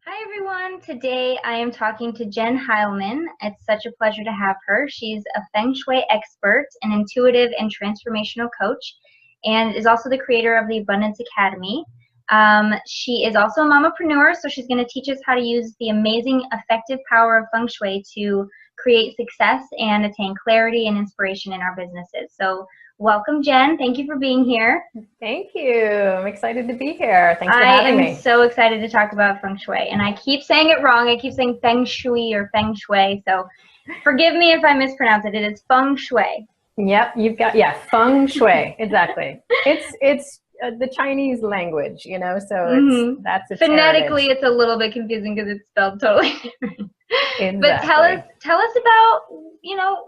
Hi everyone. Today I am talking to Jen Heilman. It's such a pleasure to have her. She's a Feng Shui expert, an intuitive and transformational coach, and is also the creator of the Abundance Academy. She is also a mamapreneur, so she's going to teach us how to use the amazing, effective power of Feng Shui to create success and attain clarity and inspiration in our businesses. So welcome, Jen. Thank you for being here. Thank you. I'm excited to be here. Thanks for having me. I am so excited to talk about Feng Shui, and I keep saying it wrong. I keep saying Feng Shui or Feng Shui, so forgive me if I mispronounce it. It is Feng Shui. Yep, you've got, Feng Shui, exactly. It's the Chinese language, so that's its Phonetically, heritage. it's a little bit confusing because it's spelled totally different. Exactly. But tell us about,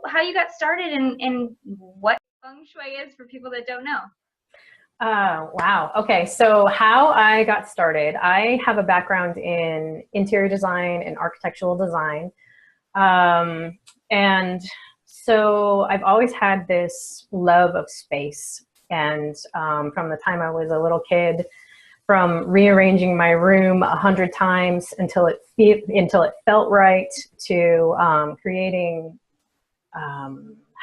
how you got started and what Feng Shui is for people that don't know. Wow. Okay. So how I got started, I have a background in interior design and architectural design. And so I've always had this love of space. And from the time I was a little kid, from rearranging my room 100 times until it felt right, to creating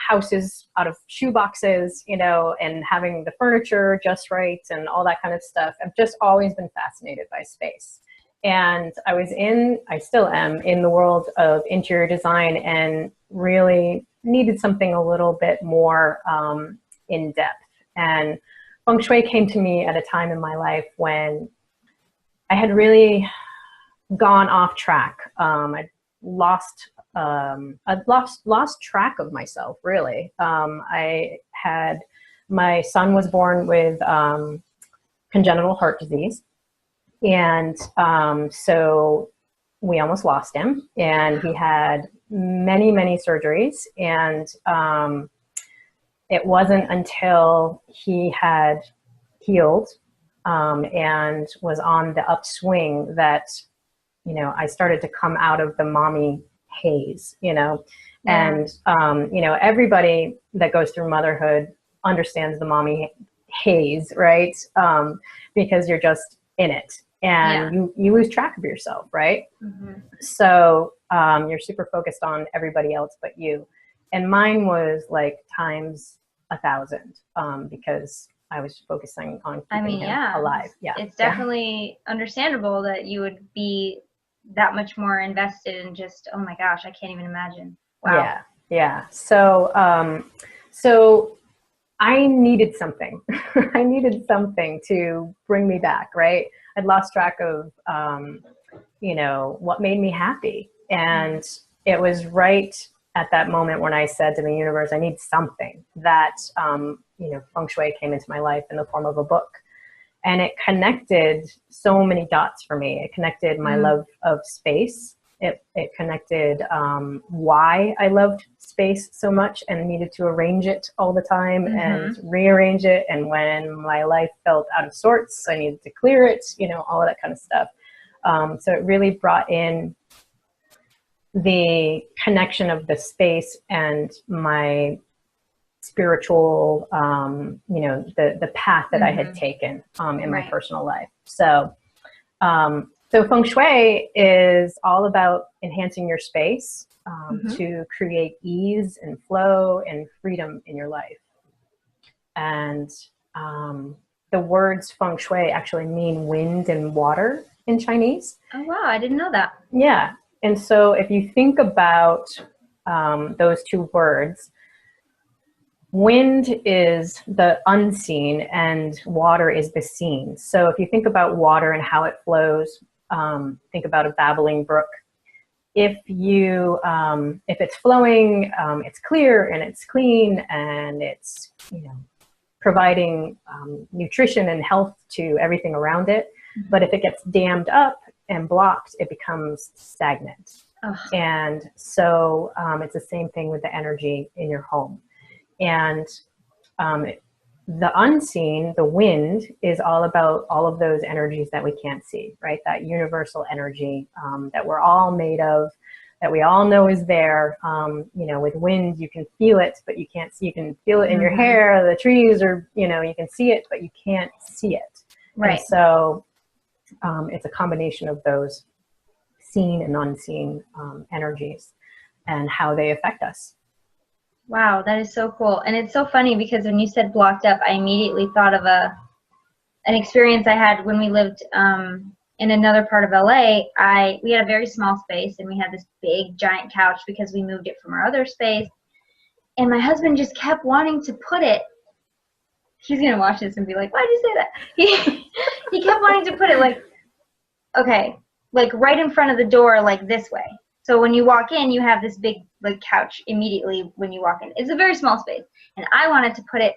houses out of shoe boxes, and having the furniture just right and all that kind of stuff. I've just always been fascinated by space. And I still am in the world of interior design and really needed something a little bit more in depth. And Feng Shui came to me at a time in my life when I had really gone off track. I'd lost track of myself, really. My son was born with congenital heart disease. And so we almost lost him, and he had many, many surgeries. And it wasn't until he had healed and was on the upswing that, I started to come out of the mommy haze, Yeah. And, everybody that goes through motherhood understands the mommy haze, right? Because you're just in it. And you lose track of yourself, right? Mm-hmm. So you're super focused on everybody else but you. And mine was like times 1,000 because I was focusing on keeping him alive. Yeah, it's definitely understandable that you would be that much more invested in just, oh my gosh, I can't even imagine. Wow. Yeah. So so I needed something. I needed something to bring me back, right? I'd lost track of, what made me happy. And it was right at that moment when I said to the universe, I need something that, Feng Shui came into my life in the form of a book. And it connected so many dots for me. It connected my love of space. It connected why I loved space so much and needed to arrange it all the time and rearrange it. And when my life felt out of sorts, I needed to clear it, all of that kind of stuff. So it really brought in the connection of the space and my spiritual, the path that I had taken in my personal life. So Feng Shui is all about enhancing your space to create ease and flow and freedom in your life. And the words Feng Shui actually mean wind and water in Chinese. Oh, wow. I didn't know that. Yeah. And so if you think about those two words, wind is the unseen and water is the seen. So if you think about water and how it flows, think about a babbling brook. If it's flowing, it's clear and it's clean and it's, providing nutrition and health to everything around it. But if it gets dammed up and blocked, it becomes stagnant. And so it's the same thing with the energy in your home. And the unseen, the wind, is all about all of those energies that we can't see, right? That universal energy that we're all made of, that we all know is there. With wind, you can feel it, but you can't see. You can feel it in your hair, the trees, or, you can see it, but you can't see it. Right. And so it's a combination of those seen and unseen energies and how they affect us. Wow, that is so cool. And it's so funny because when you said blocked up, I immediately thought of an experience I had when we lived in another part of LA. We had a very small space, and we had this big giant couch because we moved it from our other space. And my husband just kept wanting to put it. He's gonna watch this and be like, "Why'd you say that?" He kept wanting to put it like, okay, like right in front of the door, like this way. So when you walk in, you have this big like couch immediately when you walk in. It's a very small space, and I wanted to put it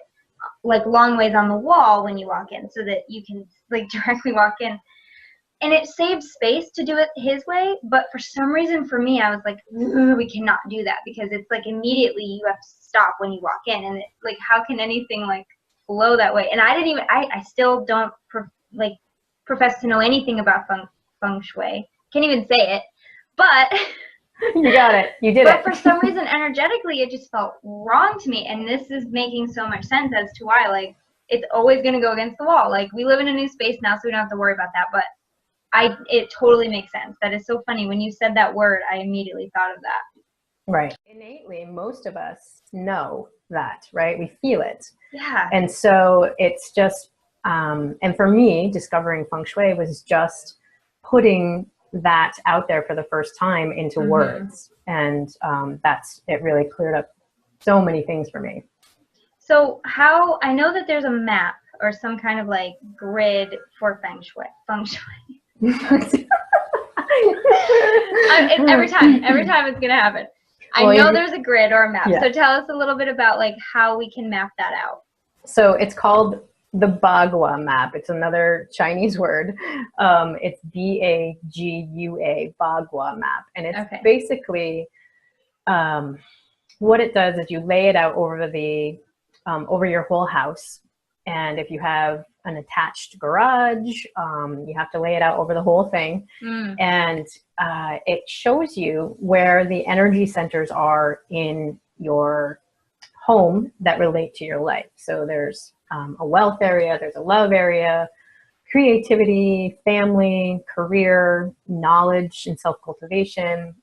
like long ways on the wall when you walk in, so that you can like directly walk in. And it saves space to do it his way, but for some reason for me, I was like, we cannot do that, because it's like immediately you have to stop when you walk in, and it, like how can anything like flow that way? And I still don't profess to know anything about Feng Shui. Can't even say it, but you got it. You did it. But for some reason, energetically, it just felt wrong to me, and this is making so much sense as to why, like, it's always going to go against the wall. Like, we live in a new space now, so we don't have to worry about that, but it totally makes sense. That is so funny. When you said that word, I immediately thought of that. Right. Innately, most of us know that, right? We feel it. Yeah. And so it's just, and for me, discovering Feng Shui was just putting that out there for the first time into words. And it really cleared up so many things for me. So I know that there's a map or some kind of like grid for Feng Shui. Every time it's going to happen. I know there's a grid or a map. Yeah. So tell us a little bit about like how we can map that out. So it's called the Bagua Map. It's another Chinese word. It's Bagua, Bagua Map. And it's basically, what it does is you lay it out over your whole house. And if you have an attached garage, you have to lay it out over the whole thing. And it shows you where the energy centers are in your home that relate to your life. So there's a wealth area, there's a love area, creativity, family, career, knowledge and self-cultivation,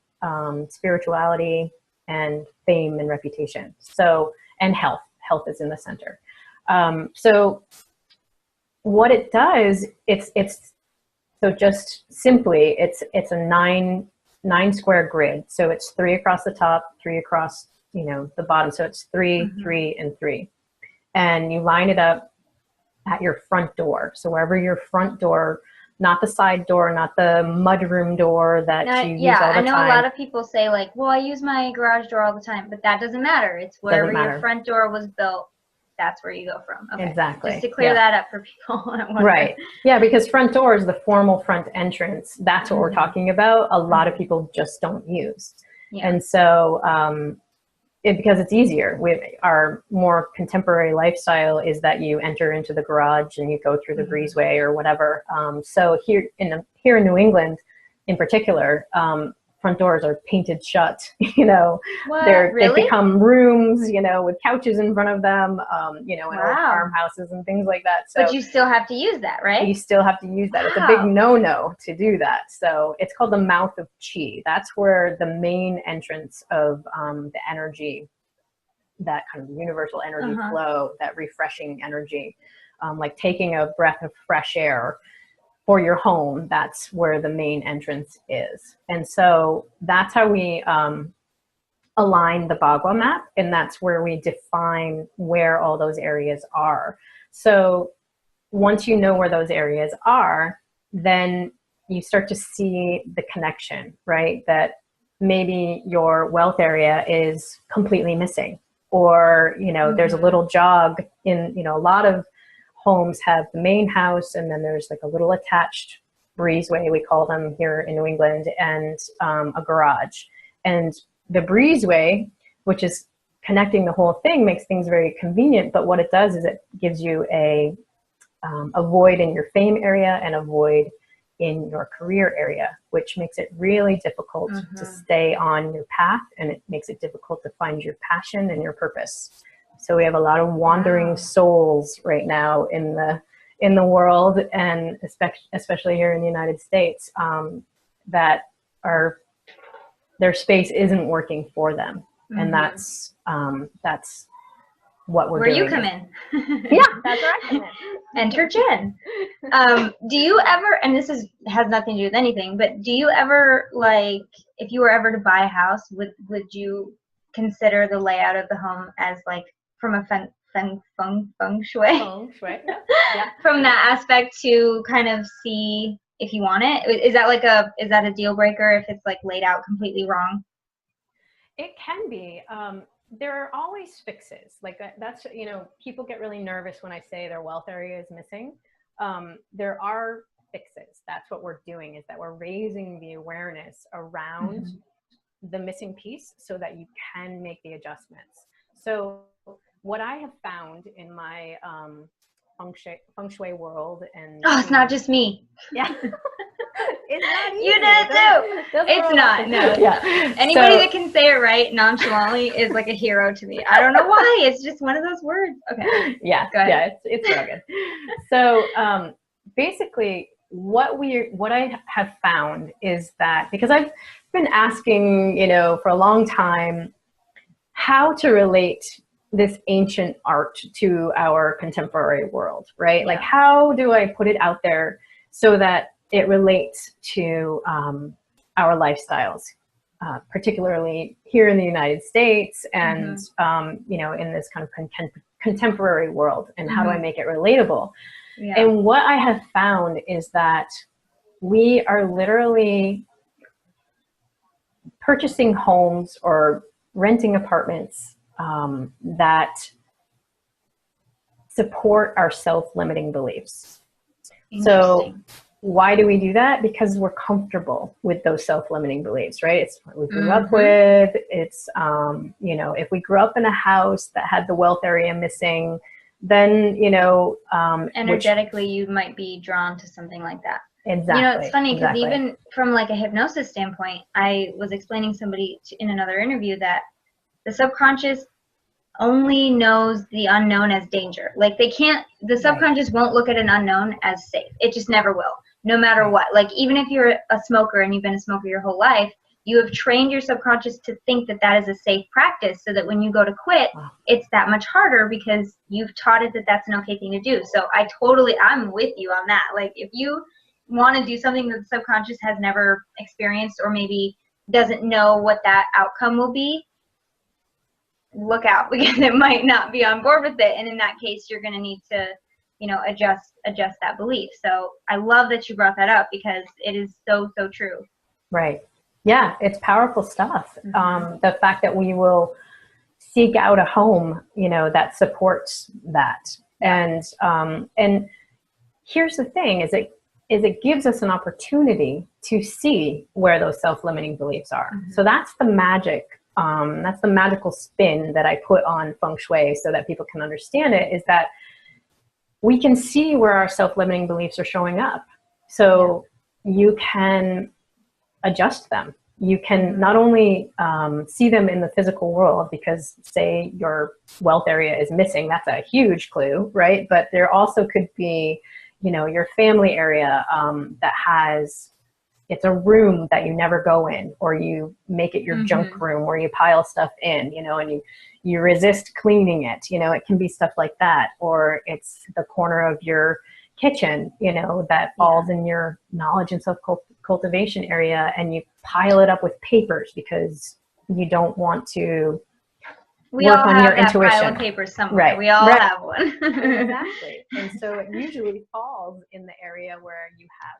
spirituality, and fame and reputation. So, and health. Health is in the center. So what it does, so just simply, it's a nine square grid. So it's 3 across the top, 3 across, the bottom. So it's 3, 3, and 3. And you line it up at your front door. So wherever your front door, not the side door, not the mudroom door that you use all the time. Yeah, I know a lot of people say like, well, I use my garage door all the time, but that doesn't matter. It's wherever your front door was built. That's where you go from. Okay. Exactly. Just to clear that up for people. Right. Yeah, because front door is the formal front entrance. That's what we're talking about. A lot of people just don't use. Yeah. And so because it's easier. Our more contemporary lifestyle is that you enter into the garage and you go through the breezeway or whatever. So here in New England in particular, front doors are painted shut, they become rooms, with couches in front of them, in old farmhouses and things like that. So, but you still have to use that, right? You still have to use that. Wow. It's a big no-no to do that. So it's called the mouth of Qi. That's where the main entrance of the energy, that kind of universal energy flow, that refreshing energy, like taking a breath of fresh air for your home, that's where the main entrance is. And so that's how we align the Bagua Map, and that's where we define where all those areas are. So once you know where those areas are, then you start to see the connection, right? That maybe your wealth area is completely missing, or, there's a little jog in, a lot of homes have the main house, and then there's like a little attached breezeway, we call them here in New England, and a garage. And the breezeway, which is connecting the whole thing, makes things very convenient. But what it does is it gives you a void in your fame area and a void in your career area, which makes it really difficult to stay on your path, and it makes it difficult to find your passion and your purpose. So we have a lot of wandering souls right now in the world, and especially here in the United States, that their space isn't working for them. Mm-hmm. And that's what we're doing. Where you come in. Yeah, that's where I come in. Enter Jen. Do you ever, and this has nothing to do with anything, but do you ever, like, if you were ever to buy a house, would you consider the layout of the home as, like, from a feng shui? Feng Shui, yeah. From that aspect to kind of see if you want it? Is that a deal breaker if it's, like, laid out completely wrong? It can be. There are always fixes. Like that's, people get really nervous when I say their wealth area is missing. There are fixes. That's what we're doing, is that we're raising the awareness around mm-hmm. the missing piece so that you can make the adjustments. So what I have found in my Feng Shui world, and it's not just me. Yeah. It's not easy. You did it too. It's not. No. Yeah. Anybody that can say it right nonchalantly is like a hero to me. I don't know why. It's just one of those words. Okay. Yeah. Go ahead. Yeah. It's rugged. So basically, what I have found is that, because I've been asking, for a long time, how to relate this ancient art to our contemporary world, right? Yeah. Like, how do I put it out there so that it relates to our lifestyles, particularly here in the United States and, mm-hmm. In this kind of contemporary world, and mm-hmm. how do I make it relatable? Yeah. And what I have found is that we are literally purchasing homes or renting apartments that support our self-limiting beliefs. So why do we do that? Because we're comfortable with those self-limiting beliefs, right? It's what we grew mm-hmm. up with. It's, if we grew up in a house that had the wealth area missing, then, energetically, you might be drawn to something like that. Exactly. It's funny because even from like a hypnosis standpoint, I was explaining somebody in another interview that the subconscious only knows the unknown as danger. Like the subconscious won't look at an unknown as safe. It just never will, no matter what. Like, even if you're a smoker and you've been a smoker your whole life, you have trained your subconscious to think that that is a safe practice, so that when you go to quit, it's that much harder because you've taught it that that's an okay thing to do. So I'm with you on that. Like, if you want to do something that the subconscious has never experienced, or maybe doesn't know what that outcome will be, look out, because it might not be on board with it. And in that case, you're going to need to, adjust that belief. So I love that you brought that up, because it is so, so true. Right. Yeah. It's powerful stuff. Mm-hmm. The fact that we will seek out a home, that supports that. And here's the thing is it gives us an opportunity to see where those self-limiting beliefs are. Mm-hmm. So that's the magic. That's the magical spin that I put on Feng Shui so that people can understand it, is that we can see where our self-limiting beliefs are showing up. So you can adjust them. You can not only see them in the physical world, because say your wealth area is missing, that's a huge clue, right? But there also could be, your family area that has, it's a room that you never go in, or you make it your mm-hmm. junk room where you pile stuff in, and you resist cleaning it. It can be stuff like that. Or it's the corner of your kitchen, that falls in your knowledge and self-cultivation area, and you pile it up with papers because you don't want to work on your intuition. We all have that pile of papers somewhere. Right. We all have one. Exactly. And so it usually falls in the area where you have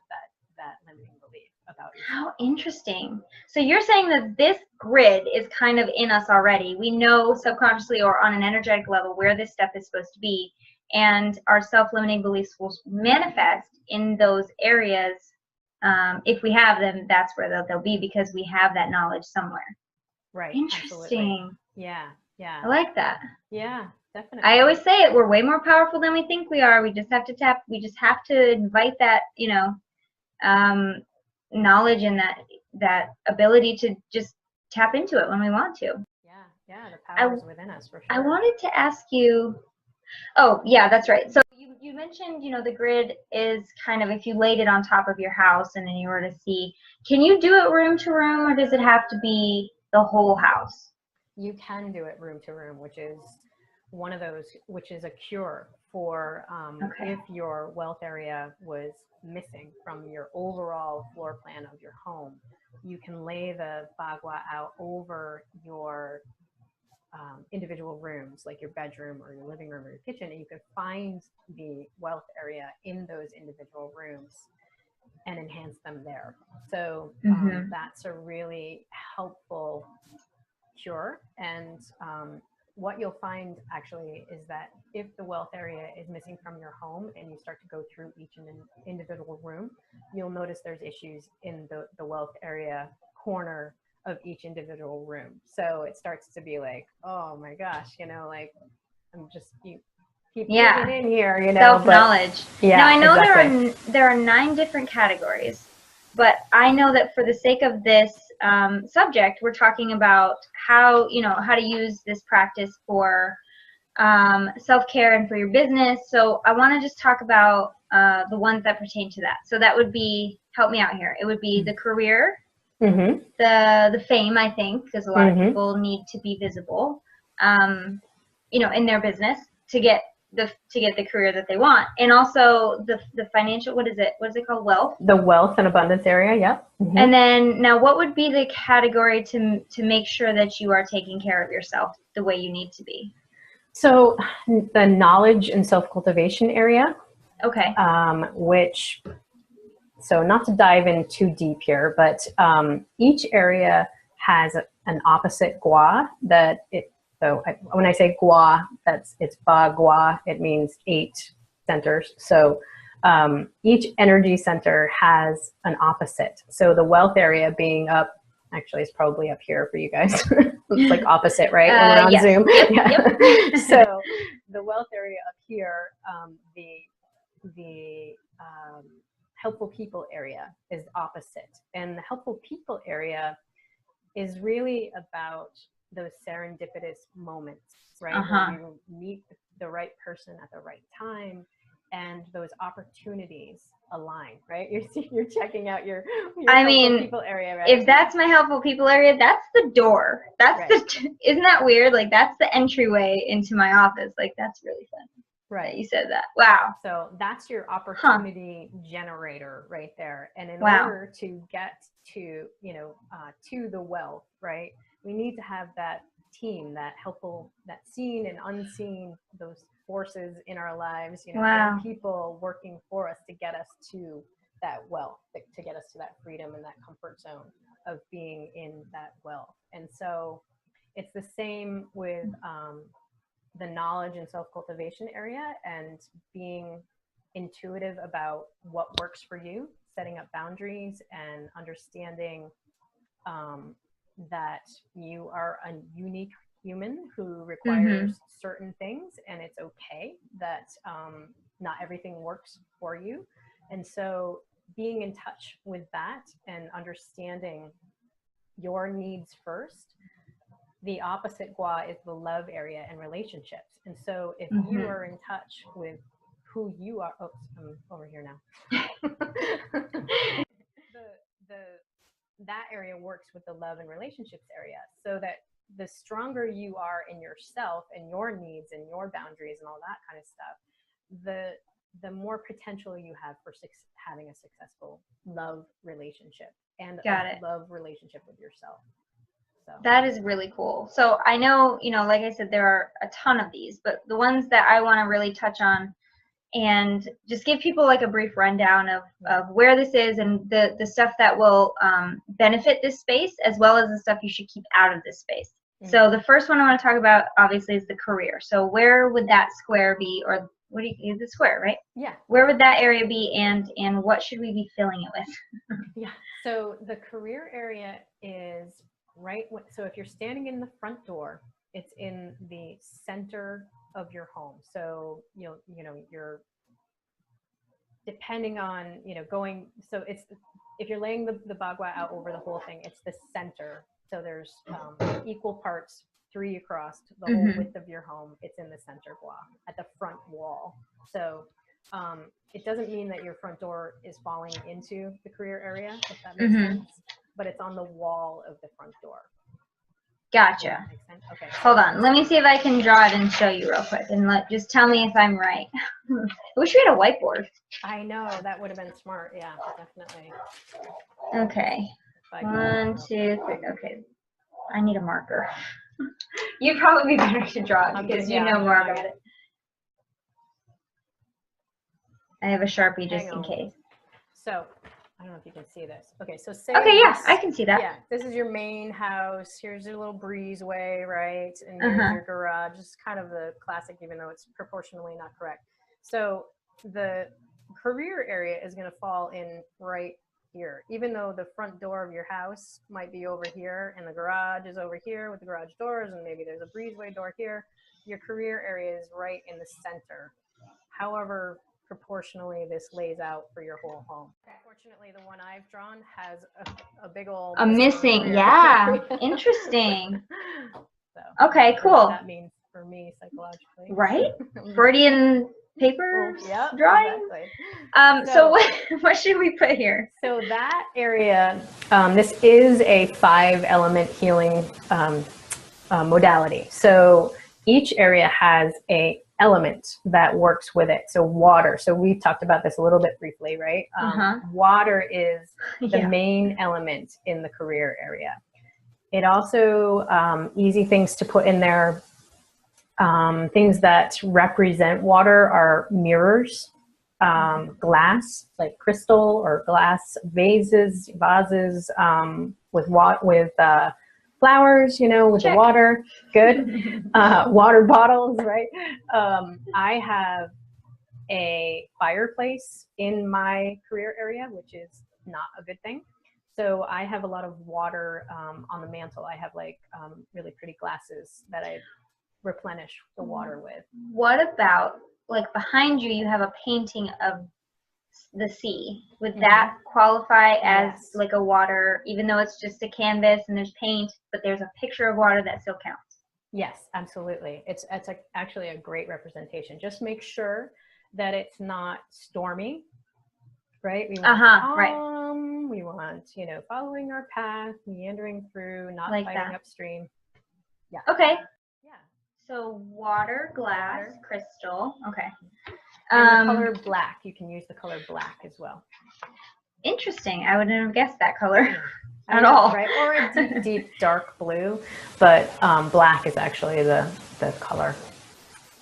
that limiting belief about yourself. How interesting. So you're saying that this grid is kind of in us already. We know subconsciously or on an energetic level where this stuff is supposed to be, and our self-limiting beliefs will manifest in those areas. If we have them, that's where they'll be, because we have that knowledge somewhere. Right. Interesting. Absolutely. Yeah. Yeah. I like that. Yeah, definitely. I always say it, we're way more powerful than we think we are. We just have to invite that, knowledge and that ability to just tap into it when we want to. Yeah, the power is within us, for sure. I wanted to ask you, oh yeah, that's right. So you mentioned, the grid is kind of, if you laid it on top of your house and then you were to see, can you do it room to room, or does it have to be the whole house? You can do it room to room, which is one of those, which is a cure for if your wealth area was missing from your overall floor plan of your home. You can lay the Bagua out over your individual rooms, like your bedroom or your living room or your kitchen, and you can find the wealth area in those individual rooms and enhance them there. So that's a really helpful cure. And what you'll find actually is that if the wealth area is missing from your home and you start to go through each individual room, you'll notice there's issues in the wealth area corner of each individual room. So it starts to be like, oh my gosh, like I'm just keep digging in here, Self-knowledge. Yeah, now I know exactly. there are 9 different categories, but I know that for the sake of this subject, we're talking about how to use this practice for self-care and for your business. So I want to just talk about the ones that pertain to that. So that would be, help me out here. It would be the career, the fame, I think, because a lot of people need to be visible, in their business to get the career that they want, and also the financial, what is it called, wealth? The wealth and abundance area, yeah. And then now, what would be the category to make sure that you are taking care of yourself the way you need to be? So the knowledge and self-cultivation area. Okay. So not to dive in too deep here, but each area has an opposite gua when I say gua, it's Bagua, it means 8 centers. So each energy center has an opposite. So the wealth area being up, actually it's probably up here for you guys. It's like opposite, right? When we're on yes. Zoom. Yep. So the wealth area up here, the helpful people area is opposite. And the helpful people area is really about those serendipitous moments, right? Where you meet the right person at the right time and those opportunities align, right? You're checking out your helpful people area, right? If that's my helpful people area, that's the door. That's isn't that weird? Like, that's the entryway into my office. Like, that's really fun. Right. That you said that. Wow. So that's your opportunity generator right there. And in order to get to, to the wealth, right, we need to have that team, that helpful, that seen and unseen, those forces in our lives, people working for us to get us to that wealth, to get us to that freedom and that comfort zone of being in that wealth. And so it's the same with the knowledge and self-cultivation area, and being intuitive about what works for you, setting up boundaries and understanding that you are a unique human who requires certain things, and it's okay that not everything works for you. And so being in touch with that and understanding your needs first. The opposite gua is the love area and relationships. And so if you are in touch with who you are, I'm over here now. That area works with the love and relationships area, so that the stronger you are in yourself and your needs and your boundaries and all that kind of stuff, the more potential you have for having a successful love relationship and a love relationship with yourself. So. That is really cool. So I know, like I said, there are a ton of these, but the ones that I want to really touch on and just give people like a brief rundown of where this is and the stuff that will benefit this space, as well as the stuff you should keep out of this space. So the first one I want to talk about, obviously, is the career. So where would that square be, or what do you, is it square, right? Yeah. Where would that area be, and what should we be filling it with? Yeah. So the career area is so if you're standing in the front door, it's in the center of your home. So you're depending on going. So it's, if you're laying the Bagua out over the whole thing, it's the center. So there's equal parts, 3 across the whole width of your home. It's in the center gua at the front wall. So It doesn't mean that your front door is falling into the career area, if that makes sense, but it's on the wall of the front door. Gotcha. Okay. Hold on. Let me see if I can draw it and show you real quick, and just tell me if I'm right. I wish we had a whiteboard. I know, that would have been smart. Yeah, definitely. Okay. 1, 2, 3. Okay. I need a marker. You'd probably be better to draw it because you know more about it. I have a Sharpie just in case. So, I don't know if you can see this. Okay, so say okay, yeah, I can see that. Yeah, this is your main house. Here's your little breezeway, right? And here's your garage. It's kind of the classic, even though it's proportionally not correct. So the career area is going to fall in right here, even though the front door of your house might be over here and the garage is over here with the garage doors, and maybe there's a breezeway door here. Your career area is right in the center. However, proportionally this lays out for your whole home. Unfortunately, the one I've drawn has a big old missing. Yeah, interesting. So, okay, cool. What that means for me psychologically, right? Freudian paper drawing. Exactly. So what should we put here? So that area, this is a 5-element healing modality. So each area has a element that works with it. So water. So we talked about this a little bit briefly, right? Water is the main element in the career area. It also, easy things to put in there, things that represent water are mirrors, glass, like crystal or glass vases, with flowers, with the water. Good. Water bottles, right? I have a fireplace in my career area, which is not a good thing. So I have a lot of water on the mantle. I have like really pretty glasses that I replenish the water with. What about, like, behind you, you have a painting of the sea. Would that qualify as like a water, even though it's just a canvas and there's paint, but there's a picture of water that still counts? Yes, absolutely. It's actually a great representation. Just make sure that it's not stormy, right? We want calm. We want, following our path, meandering through, not like fighting upstream. Yeah. Okay. Yeah. So water, glass, crystal. Okay. And the color black. You can use the color black as well. Interesting. I wouldn't have guessed that color at all. Right? Or a deep, deep dark blue, but black is actually the color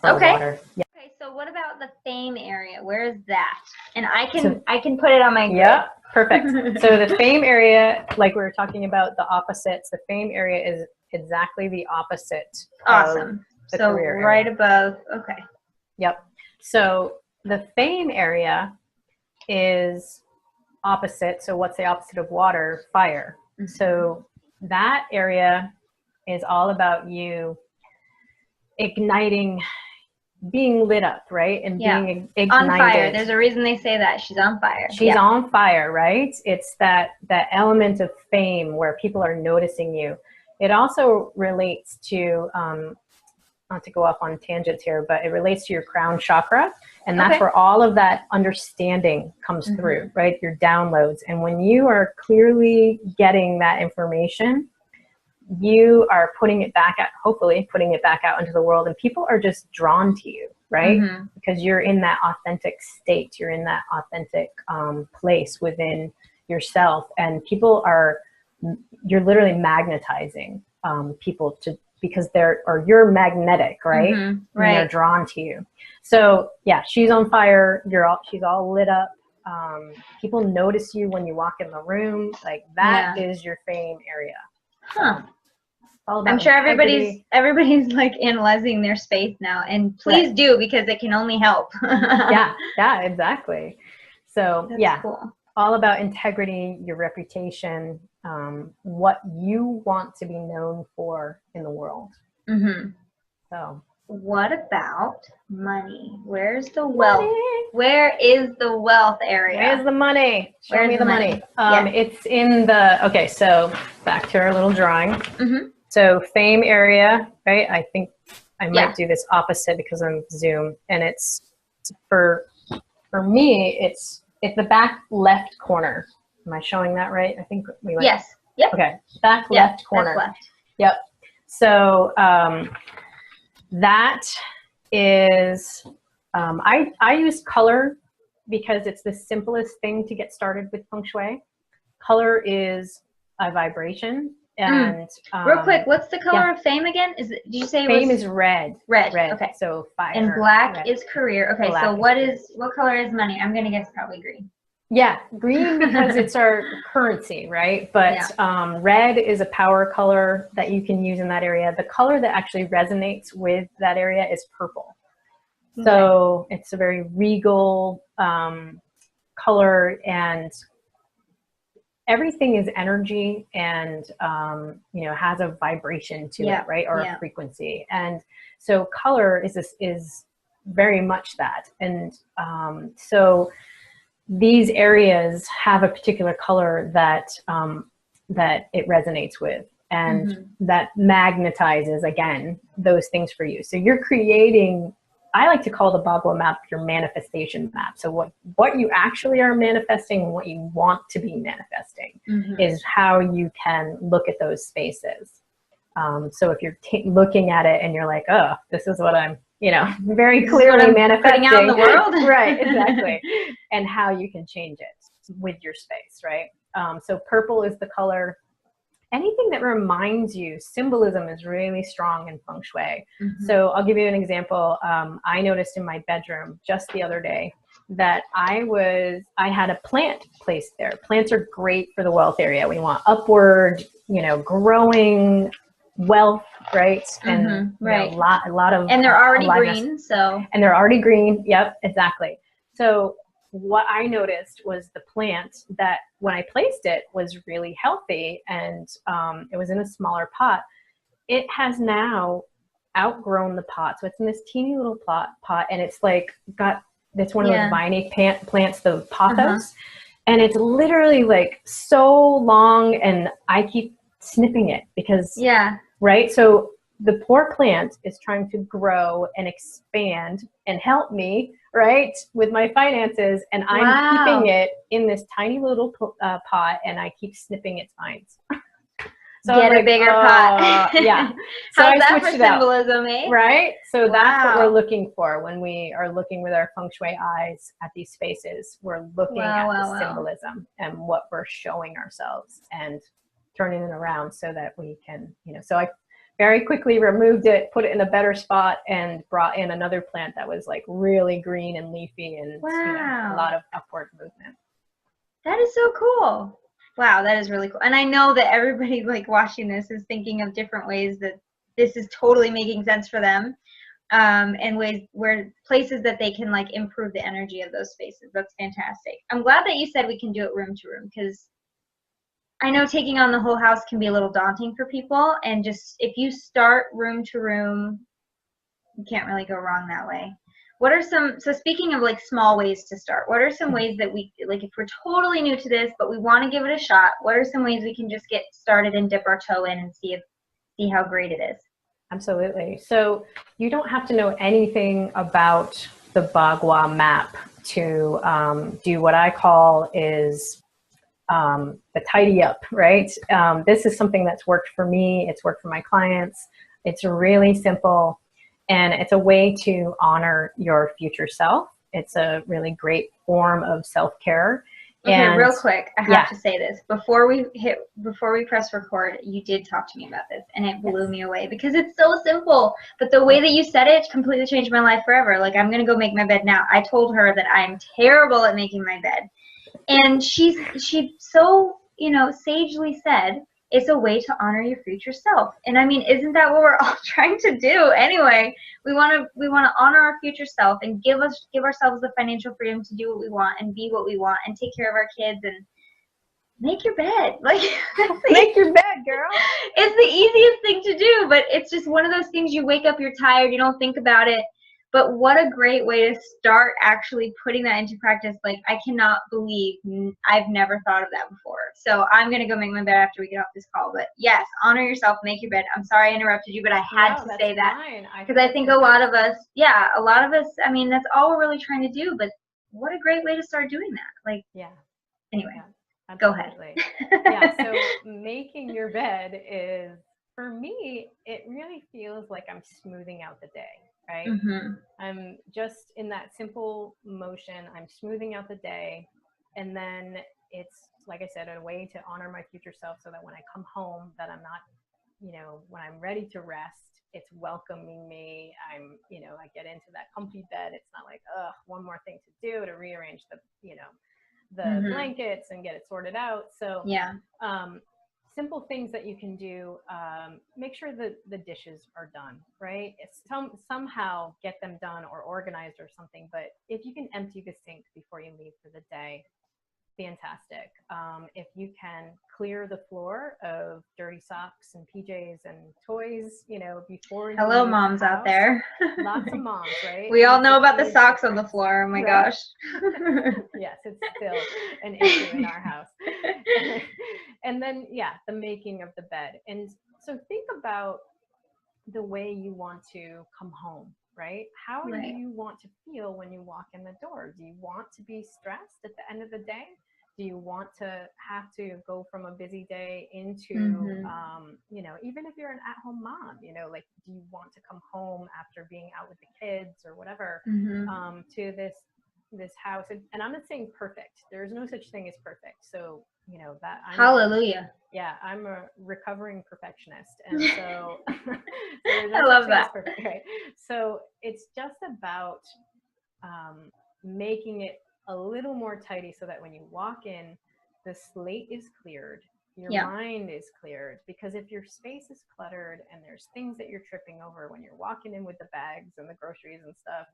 for water. Yeah. Okay. So what about the fame area? Where is that? And I can put it on my grid. Yeah. Perfect. So the fame area, like we were talking about the opposites, the fame area is exactly the opposite. Awesome. So right above. Okay. Yep. So the fame area is opposite. So what's the opposite of water? Fire. So that area is all about you igniting, being lit up, right? And being ignited. On fire. There's a reason they say that. She's on fire. She's on fire, right? It's that element of fame where people are noticing you. It also relates to, not to go off on tangents here, but it relates to your crown chakra. And that's where all of that understanding comes through, right? Your downloads. And when you are clearly getting that information, you are putting it back out, hopefully putting it back out into the world, and people are just drawn to you, right? Because you're in that authentic state. You're in that authentic place within yourself. And you're literally magnetizing people because you're magnetic, right? And they're drawn to you. So yeah, she's on fire. She's all lit up. People notice you when you walk in the room. Like that is your fame area. Huh. I'm sure everybody's like analyzing their space now, and please do, because it can only help. yeah, exactly. So that's cool. All about integrity, your reputation, what you want to be known for in the world. So what about money? Where's the wealth? Where is the wealth area? Where's the money? Show me the money. It's in the, so back to our little drawing. So fame area, right? I think I might do this opposite because I'm Zoom, and it's for for me, it's the back left corner. Am I showing that right? I think we went. Yes. Yep. Okay. Back left corner. Left. Yep. So that is, I use color because it's the simplest thing to get started with Feng Shui. Color is a vibration. And real quick, what's the color of fame again? Did you say fame is red? Red. Okay. So fire. And black red. is career. Okay. Black So what color is money? I'm gonna guess probably green. Yeah, green because it's our currency, right? But red is a power color that you can use in that area. The color that actually resonates with that area is purple. Okay. So it's a very regal color, and everything is energy and, has a vibration to it, right? Or a frequency. And so color is very much that. And so these areas have a particular color that it resonates with, and that magnetizes, again, those things for you. So you're creating, I like to call the Bagua Map your manifestation map. So what you actually are manifesting and what you want to be manifesting is how you can look at those spaces. So if you're looking at it and you're like, oh, this is what I'm, very clearly manifesting out in the world. Right, exactly. And how you can change it with your space, right? So purple is the color. Anything that reminds you, symbolism is really strong in Feng Shui. So I'll give you an example. I noticed in my bedroom just the other day that I had a plant placed there. Plants are great for the wealth area. We want upward, growing wealth, right? And right. A lot of, and they're already green. And they're already green. Yep, exactly. So what I noticed was the plant that when I placed it was really healthy, and it was in a smaller pot. It has now outgrown the pot. So it's in this teeny little pot, and it's like it's one of those viney plants, the pothos. And it's literally like so long, and I keep snipping it because, right? So the poor plant is trying to grow and expand and help me, right, with my finances, and I'm keeping it in this tiny little pot, and I keep snipping its vines. So get a bigger pot. Yeah. So how's I that for switched it out, symbolism, eh? right? So that's what we're looking for when we are looking with our Feng Shui eyes at these spaces. We're looking at the symbolism and what we're showing ourselves and turning it around so that we can, so I very quickly removed it, put it in a better spot, and brought in another plant that was like really green and leafy, and a lot of upward movement. That is so cool. Wow, that is really cool. And I know that everybody like watching this is thinking of different ways that this is totally making sense for them, and places that they can like improve the energy of those spaces. That's fantastic. I'm glad that you said we can do it room to room, because I know taking on the whole house can be a little daunting for people, and just if you start room to room, you can't really go wrong that way. What are so speaking of like small ways to start, what are some ways that we, like if we're totally new to this but we want to give it a shot, what are some ways we can just get started and dip our toe in and see how great it is? Absolutely. So you don't have to know anything about the Bagua Map to do what I call is the tidy up, right? This is something that's worked for me. It's worked for my clients. It's really simple, and it's a way to honor your future self. It's a really great form of self-care. Okay, real quick, I have to say this. Before we press record, you did talk to me about this, and it blew me away because it's so simple. But the way that you said it completely changed my life forever. Like, I'm going to go make my bed now. I told her that I'm terrible at making my bed. And she so, sagely said, it's a way to honor your future self. And I mean, isn't that what we're all trying to do? Anyway, we want to honor our future self and give ourselves the financial freedom to do what we want and be what we want and take care of our kids and make your bed. Like, make your bed, girl. It's the easiest thing to do, but it's just one of those things. You wake up, you're tired, you don't think about it. But what a great way to start actually putting that into practice. Like, I cannot believe I've never thought of that before. So I'm going to go make my bed after we get off this call. But yes, honor yourself, make your bed. I'm sorry I interrupted you, but I had to say that. Because I think a lot of us, I mean, that's all we're really trying to do. But what a great way to start doing that. Like, Yeah. anyway, Yeah, go ahead. Yeah. So making your bed is, for me, it really feels like I'm smoothing out the day, right? I'm just in that simple motion. I'm smoothing out the day. And then it's, like I said, a way to honor my future self so that when I come home, that I'm not, when I'm ready to rest, it's welcoming me. I get into that comfy bed. It's not like, one more thing to do to rearrange the blankets and get it sorted out. So yeah. Simple things that you can do. Make sure that the dishes are done, right? Somehow get them done or organized or something. But if you can empty the sink before you leave for the day, fantastic. If you can clear the floor of dirty socks and PJs and toys, before you Hello, leave moms the house, out there. Lots of moms, right? We all know about the socks on the floor. Oh my gosh. Yes, it's still an issue in our house. And then, the making of the bed. And so think about the way you want to come home, right? How do you want to feel when you walk in the door? Do you want to be stressed at the end of the day? Do you want to have to go from a busy day into, even if you're an at-home mom, like, do you want to come home after being out with the kids or whatever, to this house? And I'm not saying perfect. There's no such thing as perfect. So, that hallelujah. I'm a recovering perfectionist. And so, I love that. Perfect, right? So it's just about making it a little more tidy so that when you walk in, the slate is cleared, your mind is cleared. Because if your space is cluttered and there's things that you're tripping over when you're walking in with the bags and the groceries and stuff,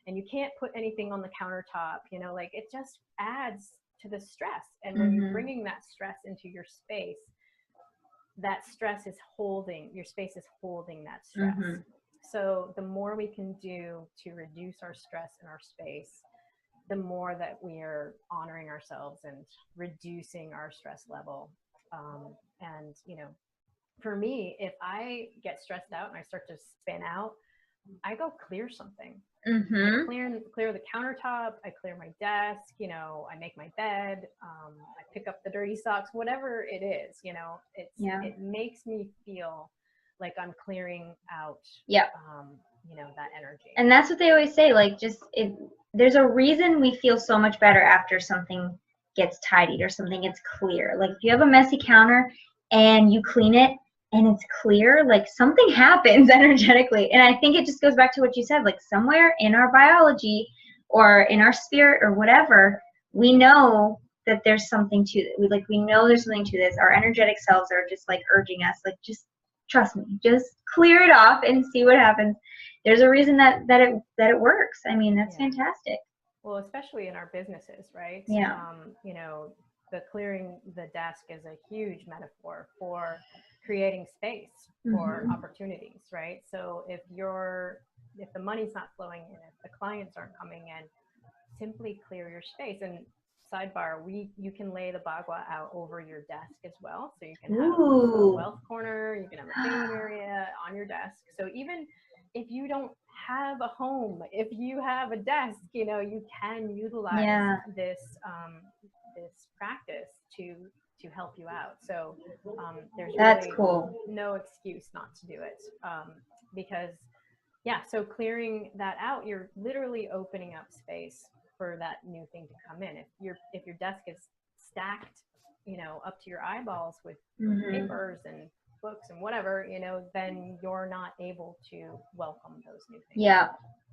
and you can't put anything on the countertop, like, it just adds to the stress. And when you're bringing that stress into your space, that stress is holding, your space is holding that stress. So the more we can do to reduce our stress in our space, the more that we are honoring ourselves and reducing our stress level. And, for me, if I get stressed out and I start to spin out, I go clear something. I clear the countertop, I clear my desk, I make my bed, I pick up the dirty socks, whatever it is, it makes me feel like I'm clearing out, that energy. And that's what they always say, like, there's a reason we feel so much better after something gets tidied or something gets clear. Like, if you have a messy counter and you clean it and it's clear, like, something happens energetically. And I think it just goes back to what you said, like, somewhere in our biology or in our spirit or whatever, we know that there's something to it. We know there's something to this. Our energetic selves are just like urging us, like, just trust me, just clear it off and see what happens. There's a reason that it works. I mean, that's fantastic. Well, especially in our businesses, right? Yeah. The clearing the desk is a huge metaphor for creating space for opportunities, right? So if the money's not flowing in, if the clients aren't coming in, simply clear your space. And sidebar, you can lay the Bagua out over your desk as well. So you can have a wealth corner, you can have a payment area on your desk. So even if you don't have a home, if you have a desk, you can utilize this practice to help you out. So there's really no excuse not to do it, because so clearing that out, you're literally opening up space for that new thing to come in. If your desk is stacked, up to your eyeballs with papers and books and whatever, then you're not able to welcome those new things.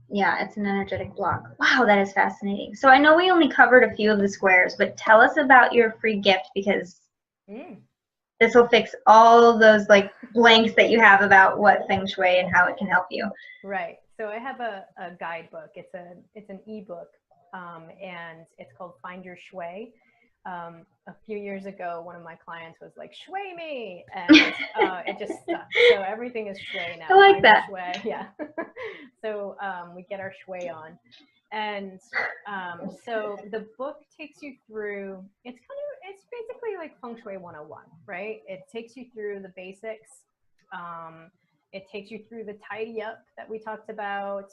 Yeah, it's an energetic block. Wow, that is fascinating. So I know we only covered a few of the squares, but tell us about your free gift, because this will fix all those like blanks that you have about what Feng Shui and how it can help you. Right. So I have a guidebook. It's an ebook, and it's called Find Your Shui. A few years ago, one of my clients was like, "Shui me," and it just stuck. So everything is Shui now. I like that. Shui. Yeah. So we get our Shui on, and so the book takes you through. It's basically like Feng Shui 101, right? It takes you through the basics. It takes you through the tidy up that we talked about.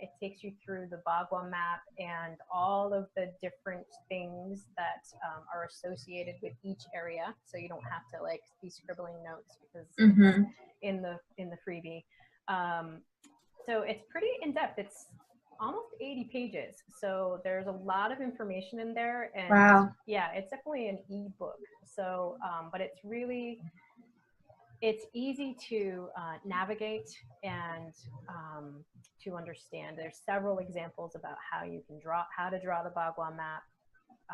It takes you through the Bagua Map and all of the different things that are associated with each area. So you don't have to like be scribbling notes because it's in the freebie. So it's pretty in depth. It's almost 80 pages. So there's a lot of information in there. And wow. Yeah, it's definitely an ebook. So, but it's easy to navigate and to understand. There's several examples about how to draw the Bagua Map.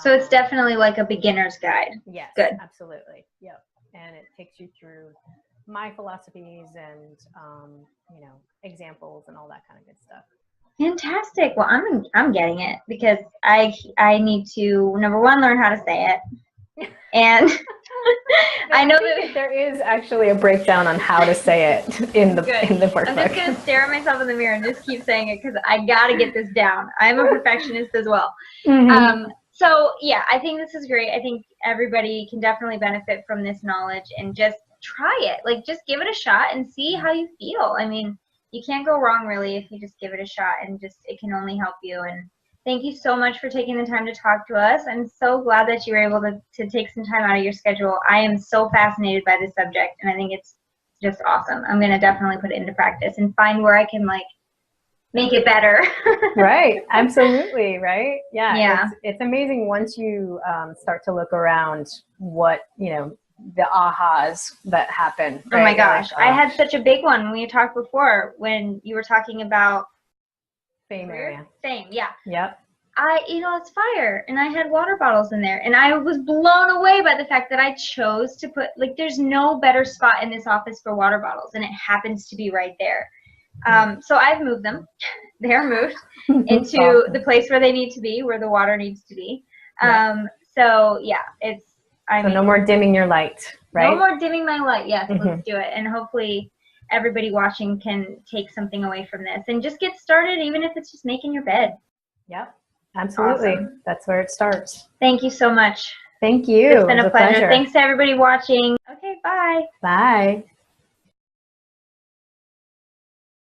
So it's definitely like a beginner's guide. Yes, good. Absolutely. Yep. And it takes you through my philosophies and examples and all that kind of good stuff. Fantastic. Well, I'm getting it because I need to, number one, learn how to say it, and I know that there is actually a breakdown on how to say it in the workbook. I'm just gonna stare at myself in the mirror and just keep saying it because I gotta get this down. I'm a perfectionist as well. So yeah, I think this is great. I think everybody can definitely benefit from this knowledge and just try it. Like, just give it a shot and see how you feel. I mean, you can't go wrong really if you just give it a shot, and just it can only help you. And thank you so much for taking the time to talk to us. I'm so glad that you were able to take some time out of your schedule. I am so fascinated by this subject, and I think it's just awesome. I'm going to definitely put it into practice and find where I can like make it better. Right. Absolutely. Right. Yeah. Yeah. It's amazing once you start to look around what, the ahas that happen. Right? Oh my gosh. I had such a big one when we talked before when you were talking about Fame area. Fame. Yeah. Yep. It's fire, and I had water bottles in there, and I was blown away by the fact that I chose to put, like, there's no better spot in this office for water bottles, and it happens to be right there. So I've moved them. They're moved into awesome. The place where they need to be, where the water needs to be. So yeah, so no more dimming your light, right? No more dimming my light. Yes, let's do it. And hopefully everybody watching can take something away from this and just get started, even if it's just making your bed. Yep, absolutely. Awesome. That's where it starts. Thank you so much. Thank you. It's been a pleasure. Thanks to everybody watching. Okay, bye. Bye.